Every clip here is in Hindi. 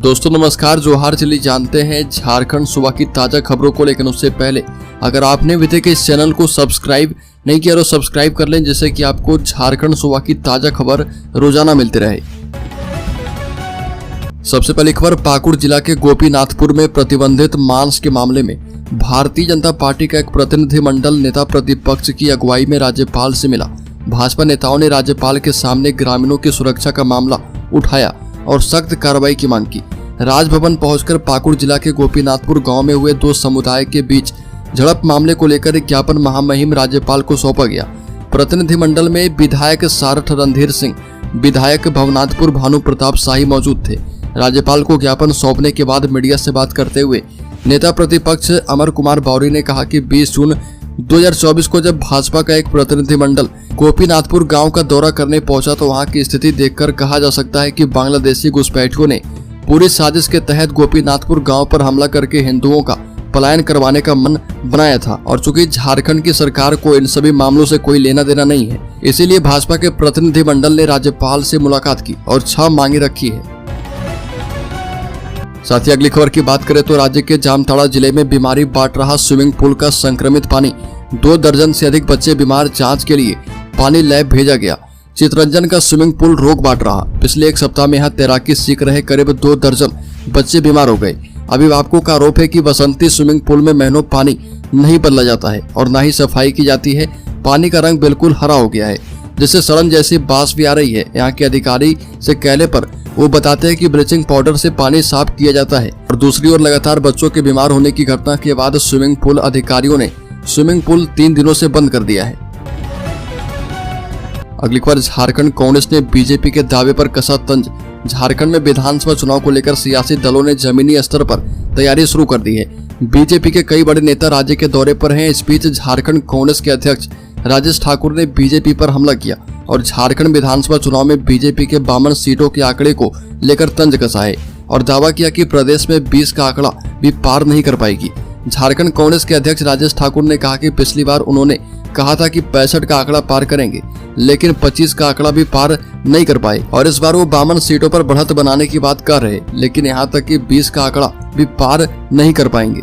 दोस्तों नमस्कार, जोहार। चलिए जानते हैं झारखंड सूबा की ताजा खबरों को। लेकिन उससे पहले अगर आपने अभी तक इस चैनल को सब्सक्राइब नहीं किया तो सब्सक्राइब कर लें, जिससे कि आपको झारखंड सूबा की ताजा खबर रोजाना मिलती रहे। सबसे पहली खबर, पाकुड़ जिला के गोपीनाथपुर में प्रतिबंधित मांस के मामले में भारतीय जनता पार्टी का एक प्रतिनिधिमंडल नेता प्रतिपक्ष की अगुवाई में राज्यपाल से मिला। भाजपा नेताओं ने राज्यपाल के सामने ग्रामीणों की सुरक्षा का मामला उठाया और सख्त कार्रवाई की मांग की। राजभवन पहुंचकर पाकुड़ जिला के गोपीनाथपुर गांव में हुए दो समुदाय के बीच झड़प मामले को लेकर एक ज्ञापन महामहिम राज्यपाल को सौंपा गया। प्रतिनिधिमंडल में विधायक सारठ रणधीर सिंह, विधायक भवनाथपुर भानु प्रताप शाही मौजूद थे। राज्यपाल को ज्ञापन सौंपने के बाद मीडिया से बात करते हुए नेता प्रतिपक्ष अमर कुमार बौरी ने कहा कि 20 जून 2024 को जब भाजपा का एक प्रतिनिधिमंडल गोपीनाथपुर गांव का दौरा करने पहुंचा तो वहां की स्थिति देखकर कहा जा सकता है कि बांग्लादेशी घुसपैठियों ने पूरी साजिश के तहत गोपीनाथपुर गांव पर हमला करके हिंदुओं का पलायन करवाने का मन बनाया था। और चूंकि झारखंड की सरकार को इन सभी मामलों से कोई लेना देना नहीं है, इसीलिए भाजपा के प्रतिनिधिमंडल ने राज्यपाल से मुलाकात की और 6 मांगे रखी है। साथ ही अगली खबर की बात करें तो राज्य के जामताड़ा जिले में बीमारी बांट रहा स्विमिंग पूल का संक्रमित पानी, 2 दर्जन से अधिक बच्चे बीमार, जांच के लिए पानी लैब भेजा गया। चितरंजन का स्विमिंग पूल रोग बांट रहा। पिछले एक सप्ताह में यहाँ तैराकी सीख रहे करीब 2 दर्जन बच्चे बीमार हो गए। अभिभावकों का आरोप है कि बसंती स्विमिंग पूल में महीनों पानी नहीं बदला जाता है और न ही सफाई की जाती है। पानी का रंग बिल्कुल हरा हो गया है, जिससे सड़न जैसी बास भी आ रही है। यहाँ के अधिकारी से कहने पर वो बताते हैं कि ब्लीचिंग पाउडर से पानी साफ किया जाता है। और दूसरी ओर लगातार बच्चों के बीमार होने की घटना के बाद स्विमिंग पूल अधिकारियों ने स्विमिंग पूल 3 दिनों से बंद कर दिया है। अगली खबर, झारखंड कांग्रेस ने बीजेपी के दावे पर कसा तंज। झारखंड में विधानसभा चुनाव को लेकर सियासी दलों ने जमीनी स्तर पर तैयारी शुरू कर दी है। बीजेपी के कई बड़े नेता राज्य के दौरे पर हैं। इस बीच झारखंड कांग्रेस के अध्यक्ष राजेश ठाकुर ने बीजेपी पर हमला किया और झारखंड विधानसभा चुनाव में बीजेपी के 52 सीटों के आंकड़े को लेकर तंज कसा है और दावा किया कि प्रदेश में 20 का आंकड़ा भी पार नहीं कर पाएगी। झारखंड कांग्रेस के अध्यक्ष राजेश ठाकुर ने कहा कि पिछली बार उन्होंने कहा था कि 65 का आंकड़ा पार करेंगे, लेकिन 25 का आंकड़ा भी पार नहीं कर पाए और इस बार वो 52 सीटों पर बढ़त बनाने की बात कर रहे, लेकिन यहाँ तक कि 20 का आंकड़ा भी पार नहीं कर पाएंगे।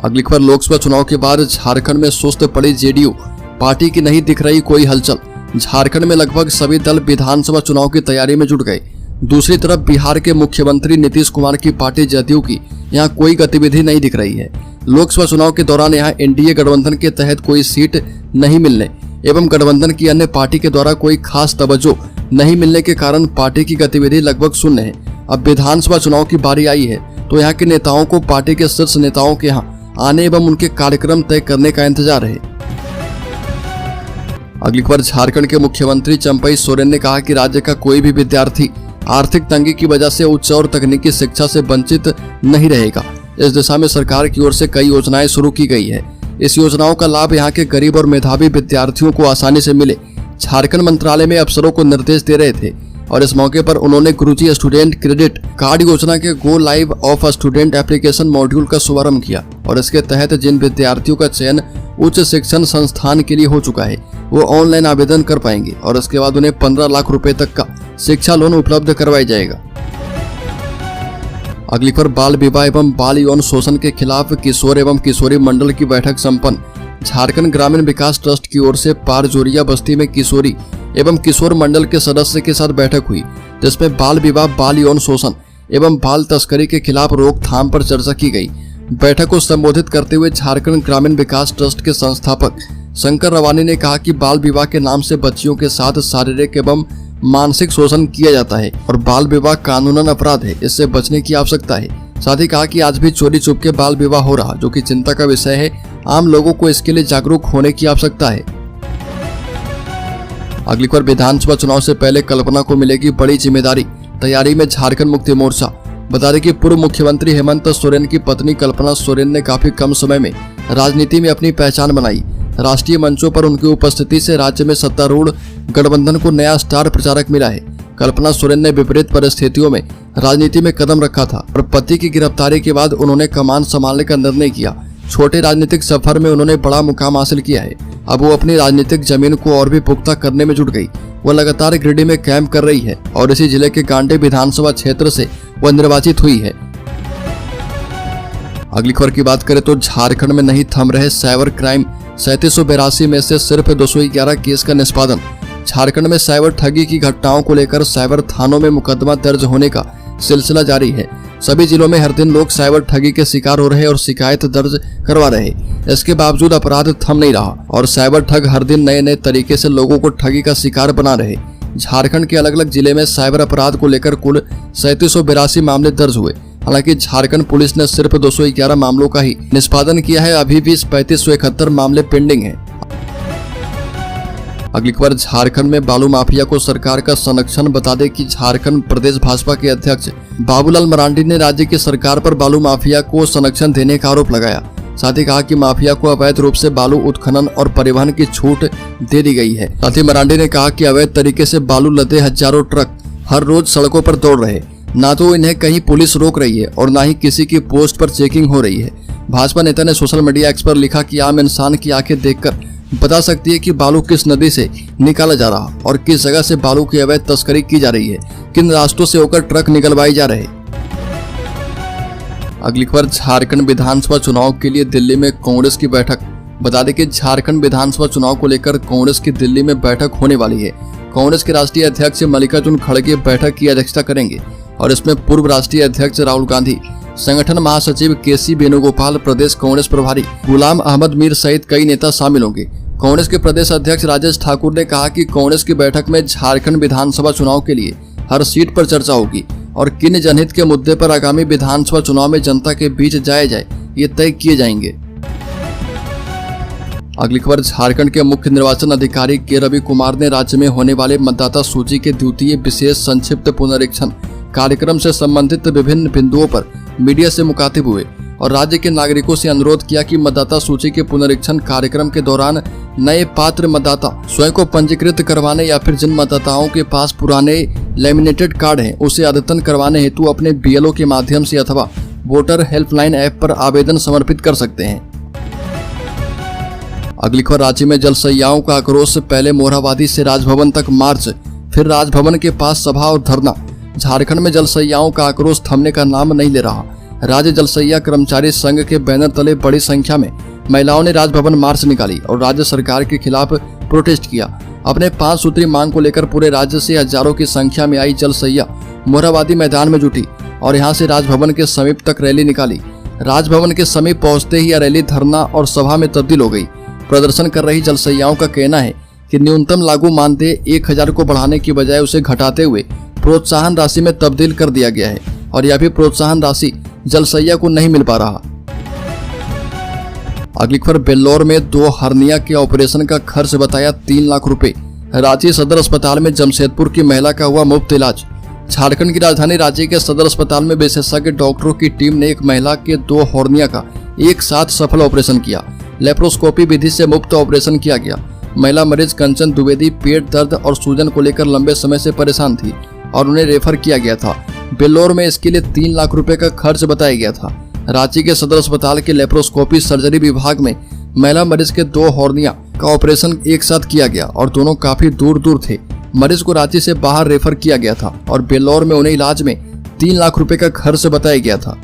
अगली खबर, लोकसभा चुनाव के बाद झारखंड में सुस्त पड़ी जेडीयू, पार्टी की नहीं दिख रही कोई हलचल। झारखंड में लगभग सभी दल विधानसभा चुनाव की तैयारी में जुट गए। दूसरी तरफ बिहार के मुख्यमंत्री नीतीश कुमार की पार्टी जदयू की यहाँ कोई गतिविधि नहीं दिख रही है। लोकसभा चुनाव के दौरान यहाँ एनडीए गठबंधन के तहत कोई सीट नहीं मिलने एवं गठबंधन की अन्य पार्टी के द्वारा कोई खास तवज्जो नहीं मिलने के कारण पार्टी की गतिविधि लगभग शून्य है। अब विधानसभा चुनाव की बारी आई है तो यहाँ के नेताओं को पार्टी के शीर्ष नेताओं के यहाँ आने एवं उनके कार्यक्रम तय करने का इंतजार है। अगली खबर, झारखंड के मुख्यमंत्री चंपई सोरेन ने कहा कि राज्य का कोई भी विद्यार्थी आर्थिक तंगी की वजह से उच्च और तकनीकी शिक्षा से वंचित नहीं रहेगा। इस दिशा में सरकार की ओर से कई योजनाएं शुरू की गई है। इस योजनाओं का लाभ यहाँ के गरीब और मेधावी विद्यार्थियों को आसानी से मिले। झारखंड मंत्रालय में अफसरों को निर्देश दे रहे थे और इस मौके पर उन्होंने गुरुजी स्टूडेंट क्रेडिट कार्ड योजना के go live of student application module का शुभारंभ किया और इसके तहत जिन विद्यार्थियों का चयन उच्च शिक्षण संस्थान के लिए हो चुका है वो ऑनलाइन आवेदन कर पाएंगे और इसके बाद उन्हें 15 लाख रुपए तक का शिक्षा लोन उपलब्ध करवाया जाएगा। अगली पर बाल विवाह एवं बाल यौन शोषण के खिलाफ किशोर एवं किशोरी मंडल की बैठक संपन्न। झारखंड ग्रामीण विकास ट्रस्ट की ओर से पारजोरिया बस्ती में किशोरी एवं किशोर मंडल के सदस्य के साथ बैठक हुई, जिसमें बाल विवाह, बाल यौन शोषण एवं बाल तस्करी के खिलाफ रोकथाम पर चर्चा की गई। बैठक को संबोधित करते हुए झारखंड ग्रामीण विकास ट्रस्ट के संस्थापक शंकर रवानी ने कहा कि बाल विवाह के नाम से बच्चियों के साथ शारीरिक एवं मानसिक शोषण किया जाता है और बाल विवाह कानूनन अपराध है, इससे बचने की आवश्यकता है। साथ ही कहा कि आज भी चोरी छुप के बाल विवाह हो रहा, जो कि चिंता का विषय है। आम लोगों को इसके लिए जागरूक होने की आवश्यकता है। अगली बार विधानसभा चुनाव से पहले कल्पना को मिलेगी बड़ी जिम्मेदारी, तैयारी में झारखंड मुक्ति मोर्चा। बता दें कि पूर्व मुख्यमंत्री हेमंत सोरेन की पत्नी कल्पना सोरेन ने काफी कम समय में राजनीति में अपनी पहचान बनाई। राष्ट्रीय मंचों पर उनकी उपस्थिति से राज्य में सत्तारूढ़ गठबंधन को नया स्टार प्रचारक मिला है। कल्पना सोरेन ने विपरीत परिस्थितियों में राजनीति में कदम रखा था और पति की गिरफ्तारी के बाद उन्होंने कमान संभालने का निर्णय किया। छोटे राजनीतिक सफर में उन्होंने बड़ा मुकाम हासिल किया है। अब वो अपनी राजनीतिक जमीन को और भी पुख्ता करने में जुट गई। वह लगातार गिरिडीह में कैंप कर रही है और इसी जिले के गांडे विधानसभा क्षेत्र से वह निर्वाचित हुई है। अगली खबर की बात करें तो झारखंड में नहीं थम रहे साइबर क्राइम। 3782 में से सिर्फ 211 केस का निष्पादन। झारखंड में साइबर ठगी की घटनाओं को लेकर साइबर थानों में मुकदमा दर्ज होने का सिलसिला जारी है। सभी जिलों में हर दिन लोग साइबर ठगी के शिकार हो रहे और शिकायत दर्ज करवा रहे। इसके बावजूद अपराध थम नहीं रहा और साइबर ठग हर दिन नए नए तरीके से लोगों को ठगी का शिकार बना रहे। झारखंड के अलग अलग जिले में साइबर अपराध को लेकर कुल 3782 मामले दर्ज हुए। हालांकि झारखंड पुलिस ने सिर्फ 211 मामलों का ही निष्पादन किया है। अभी भी 3571 मामले पेंडिंग हैं। अगली खबर, झारखंड में बालू माफिया को सरकार का संरक्षण। बता दें कि झारखंड प्रदेश भाजपा के अध्यक्ष बाबूलाल मरांडी ने राज्य की सरकार पर बालू माफिया को संरक्षण देने का आरोप लगाया। साथ ही कहा कि माफिया को अवैध रूप से बालू उत्खनन और परिवहन की छूट दे दी गई है। साथ ही मरांडी ने कहा कि अवैध तरीके से बालू लदे हजारों ट्रक हर रोज सड़कों पर दौड़ रहे। ना तो इन्हें कहीं पुलिस रोक रही है और ना ही किसी की पोस्ट पर चेकिंग हो रही है। भाजपा नेता ने सोशल मीडिया एक्स पर लिखा कि आम इंसान की आंखें देखकर बता सकती है कि बालू किस नदी से निकाला जा रहा और किस जगह से बालू की अवैध तस्करी की जा रही है, किन रास्तों से होकर ट्रक निकलवाए जा रहे। अगली खबर, झारखंड विधानसभा चुनाव के लिए दिल्ली में कांग्रेस की बैठक। बता दें कि झारखंड विधानसभा चुनाव को लेकर कांग्रेस की दिल्ली में बैठक होने वाली है। कांग्रेस के राष्ट्रीय अध्यक्ष मल्लिकार्जुन खड़गे बैठक की अध्यक्षता करेंगे और इसमें पूर्व राष्ट्रीय अध्यक्ष राहुल गांधी, संगठन महासचिव केसी वेणुगोपाल, प्रदेश कांग्रेस प्रभारी गुलाम अहमद मीर सहित कई नेता शामिल होंगे। कांग्रेस के प्रदेश अध्यक्ष राजेश ठाकुर ने कहा कि कांग्रेस की बैठक में झारखंड विधानसभा चुनाव के लिए हर सीट पर चर्चा होगी और किन जनहित के मुद्दे पर आगामी विधानसभा चुनाव में जनता के बीच जाया जाए, ये तय किए जाएंगे। अगली खबर, झारखंड के मुख्य निर्वाचन अधिकारी के रवि कुमार ने राज्य में होने वाले मतदाता सूची के द्वितीय विशेष संक्षिप्त पुनरीक्षण कार्यक्रम से संबंधित विभिन्न बिंदुओं पर मीडिया से मुखातिब हुए और राज्य के नागरिकों से अनुरोध किया कि मतदाता सूची के पुनरीक्षण कार्यक्रम के दौरान नए पात्र मतदाता स्वयं को पंजीकृत करवाने या फिर जिन मतदाताओं के पास पुराने लैमिनेटेड कार्ड हैं उसे अद्यतन करवाने हेतु अपने बीएलओ के माध्यम से अथवा वोटर हेल्पलाइन ऐप पर आवेदन समर्पित कर सकते हैं। अगली खबर, राज्य में जलसैयाओं का आक्रोश। पहले मोरहाबादी से राजभवन तक मार्च, फिर राजभवन के पास सभा और धरना। झारखंड में जलसैयाओं का आक्रोश थमने का नाम नहीं ले रहा। राज्य जलसैया कर्मचारी संघ के बैनर तले बड़ी संख्या में महिलाओं ने राजभवन मार्च निकाली और राज्य सरकार के खिलाफ प्रोटेस्ट किया। अपने 5 सूत्री मांग को लेकर पूरे राज्य से हजारों की संख्या में आई जलसैया मोरहाबादी मैदान में जुटी और यहां से राजभवन के समीप तक रैली निकाली। राजभवन के समीप पहुंचते ही यह रैली धरना और सभा में तब्दील हो गई। प्रदर्शन कर रही जलसैयाओं का कहना है कि न्यूनतम लागू मानदेय 1000 को बढ़ाने की बजाय उसे घटाते हुए प्रोत्साहन राशि में तब्दील कर दिया गया है और यह भी प्रोत्साहन राशि जलसैया को नहीं मिल पा रहा। अगली खबर, बेल्लौर में 2 हर्निया के ऑपरेशन का खर्च बताया 3 लाख रुपए। रांची सदर अस्पताल में जमशेदपुर की महिला का हुआ मुफ्त इलाज। झारखंड की राजधानी रांची के सदर अस्पताल में विशेषज्ञ डॉक्टरों की टीम ने एक महिला के 2 हर्निया का एक साथ सफल ऑपरेशन किया। लेप्रोस्कोपी विधि से मुफ्त ऑपरेशन किया गया। महिला मरीज कंचन द्विवेदी पेट दर्द और सूजन को लेकर लंबे समय से परेशान थी और उन्हें रेफर किया गया था। बेल्लौर में इसके लिए 3 लाख रुपए का खर्च बताया गया था। रांची के सदर अस्पताल के लेप्रोस्कोपी सर्जरी विभाग में महिला मरीज के 2 हर्निया का ऑपरेशन एक साथ किया गया और दोनों काफी दूर दूर थे। मरीज को रांची से बाहर रेफर किया गया था और बेल्लौर में उन्हें इलाज में 3 लाख रुपए का खर्च बताया गया था।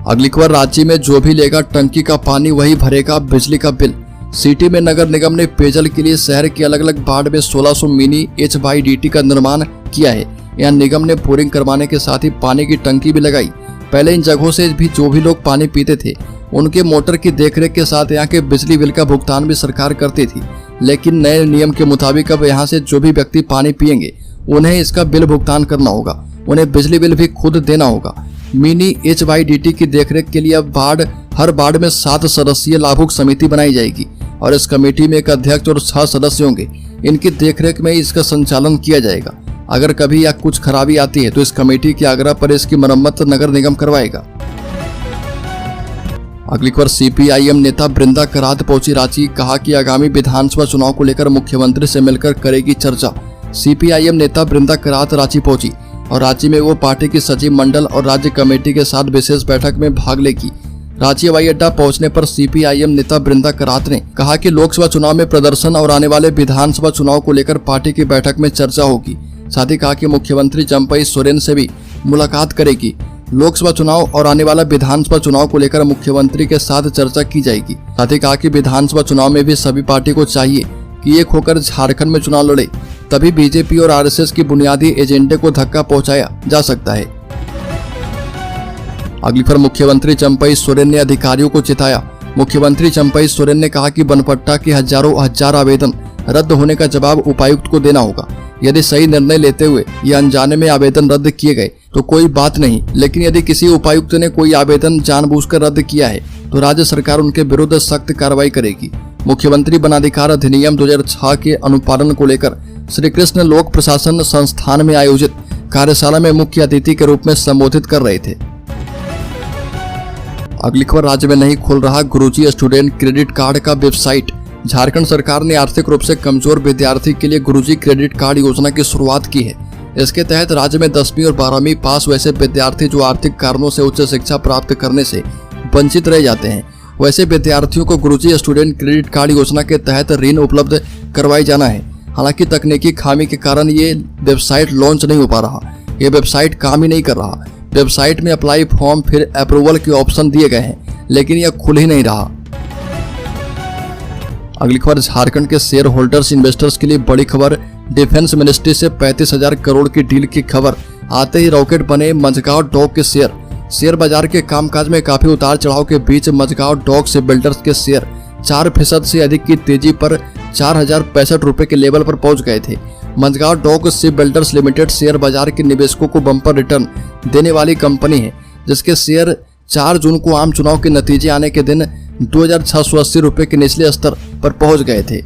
अगली खबर, रांची में जो भी लेगा टंकी का पानी वही भरेगा बिजली का बिल। सिटी में नगर निगम ने पेयजल के लिए शहर के अलग अलग वार्ड में 1600 मिनी HYDT का निर्माण किया है। यहाँ निगम ने बोरिंग करवाने के साथ ही पानी की टंकी भी लगाई। पहले इन जगहों से भी जो भी लोग पानी पीते थे उनके मोटर की देखरेख के साथ यहाँ के बिजली बिल का भुगतान भी सरकार करती थी, लेकिन नए नियम के मुताबिक अब यहाँ से जो भी व्यक्ति पानी पिएंगे उन्हें इसका बिल भुगतान करना होगा। उन्हें बिजली बिल भी खुद देना होगा। मिनी HYDT की देखरेख के लिए अब हर वार्ड में 7 सदस्यीय लाभुक समिति बनाई जाएगी और इस कमेटी में एक अध्यक्ष और 6 सदस्य होंगे। इनकी देखरेख में इसका संचालन किया जाएगा। अगर कभी या कुछ खराबी आती है तो इस कमेटी के आग्रह पर इसकी मरम्मत नगर निगम करवाएगा। अगली खबर, CPIM नेता बृंदा करात पहुंची रांची। कहा कि आगामी विधानसभा चुनाव को लेकर मुख्यमंत्री से मिलकर करेगी चर्चा। CPIM नेता बृंदा करात रांची पहुंची और रांची में वो पार्टी की सचिव मंडल और राज्य कमेटी के साथ विशेष बैठक में भाग लेगी। रांची हवाई अड्डा पहुंचने पर सीपीआईएम नेता बृंदा करात ने कहा कि लोकसभा चुनाव में प्रदर्शन और आने वाले विधानसभा चुनाव को लेकर पार्टी की बैठक में चर्चा होगी। साथ ही कहा कि मुख्यमंत्री चंपई सोरेन से भी मुलाकात करेगी। लोकसभा चुनाव और आने वाला विधानसभा चुनाव को लेकर मुख्यमंत्री के साथ चर्चा की जाएगी। साथ ही कहा कि विधानसभा चुनाव में भी सभी पार्टी को चाहिए कि एक होकर झारखंड में चुनाव लड़े, तभी बीजेपी और आरएसएस की बुनियादी एजेंडे को धक्का पहुंचाया जा सकता है। अगली खबर मुख्यमंत्री चंपई सोरेन ने अधिकारियों को चिताया। मुख्यमंत्री चंपई सोरेन ने कहा कि बनपट्टा के हजार आवेदन रद्द होने का जवाब उपायुक्त को देना होगा। यदि सही निर्णय लेते हुए ये अनजाने में आवेदन रद्द किए गए तो कोई बात नहीं, लेकिन यदि किसी उपायुक्त ने कोई आवेदन जानबूझकर रद्द किया है तो राज्य सरकार उनके विरुद्ध सख्त कार्रवाई करेगी। मुख्यमंत्री वनाधिकार अधिनियम 2006 के अनुपालन को लेकर श्री कृष्ण लोक प्रशासन संस्थान में आयोजित कार्यशाला में मुख्य अतिथि के रूप में संबोधित कर रहे थे। अगली खबर, राज्य में नहीं खुल रहा गुरुजी स्टूडेंट क्रेडिट कार्ड का वेबसाइट। झारखंड सरकार ने आर्थिक रूप से कमजोर विद्यार्थी के लिए गुरुजी क्रेडिट कार्ड योजना की शुरुआत की है। इसके तहत राज्य में 10वीं और 12वीं पास वैसे विद्यार्थी जो आर्थिक कारणों से उच्च शिक्षा प्राप्त करने से वंचित रह जाते हैं, वैसे विद्यार्थियों को गुरुजी स्टूडेंट क्रेडिट कार्ड योजना के तहत ऋण उपलब्ध करवाई जाना है। हालांकि तकनीकी खामी के कारण ये वेबसाइट लॉन्च नहीं हो पा रहा। ये वेबसाइट काम ही नहीं कर रहा। वेबसाइट में अप्लाई फॉर्म फिर अप्रूवल के ऑप्शन दिए गए हैं, लेकिन यह खुल ही नहीं रहा। अगली खबर, झारखंड के शेयर होल्डर्स इन्वेस्टर्स के लिए बड़ी खबर। डिफेंस मिनिस्ट्री से 35,000 करोड़ की डील की खबर आते ही रॉकेट बने मझगांव डॉक के शेयर बाजार के कामकाज में काफी उतार चढ़ाव के बीच मझगांव डॉक से बिल्डर्स के शेयर 4% से अधिक की तेजी पर 4,065 रुपए के लेवल पर पहुंच गए थे। Mazagon dock ship builders limited share बाजार के निवेशकों को बम्पर रिटर्न देने वाली कंपनी है, जिसके शेयर 4 जून को आम चुनाव के नतीजे आने के दिन 2,680 रुपए के निचले स्तर पर पहुंच गए थे।